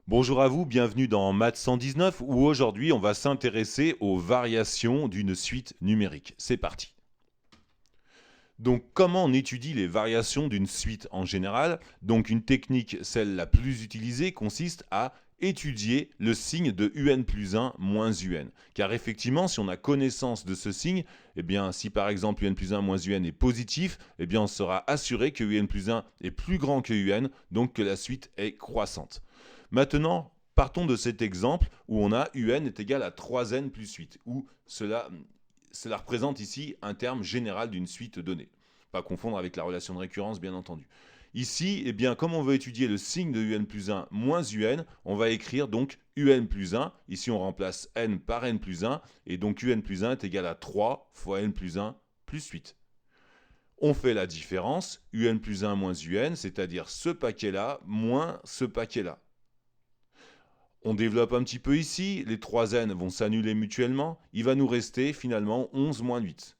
Bonjour à vous, bienvenue dans Maths 119 où aujourd'hui on va s'intéresser aux variations d'une suite numérique. C'est parti. Donc comment on étudie les variations d'une suite en général? Donc une technique, celle la plus utilisée, consiste à étudier le signe de un plus 1 moins un. Car effectivement, si on a connaissance de ce signe, eh bien si par exemple un plus 1 moins un est positif, eh bien on sera assuré que un plus 1 est plus grand que un, donc que la suite est croissante. Maintenant, partons de cet exemple où on a un est égal à 3n plus 8, où cela représente ici un terme général d'une suite donnée. Pas confondre avec la relation de récurrence, bien entendu. Ici, eh bien, comme on veut étudier le signe de un plus 1 moins un, on va écrire donc un plus 1. Ici, on remplace n par n plus 1, et donc un plus 1 est égal à 3 fois n plus 1 plus 8. On fait la différence, un plus 1 moins un, c'est-à-dire ce paquet-là moins ce paquet-là. On développe un petit peu ici, les 3n vont s'annuler mutuellement, il va nous rester finalement 11 moins 8.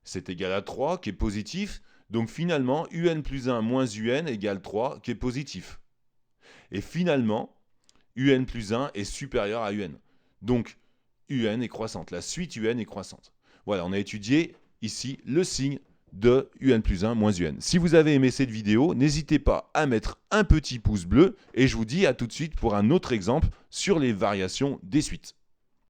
C'est égal à 3 qui est positif, donc finalement un plus 1 moins un égale 3 qui est positif. Et finalement, un plus 1 est supérieur à un. Donc un est croissante, la suite un est croissante. Voilà, on a étudié ici le signe de un plus 1 moins un. Si vous avez aimé cette vidéo, n'hésitez pas à mettre un petit pouce bleu et je vous dis à tout de suite pour un autre exemple sur les variations des suites.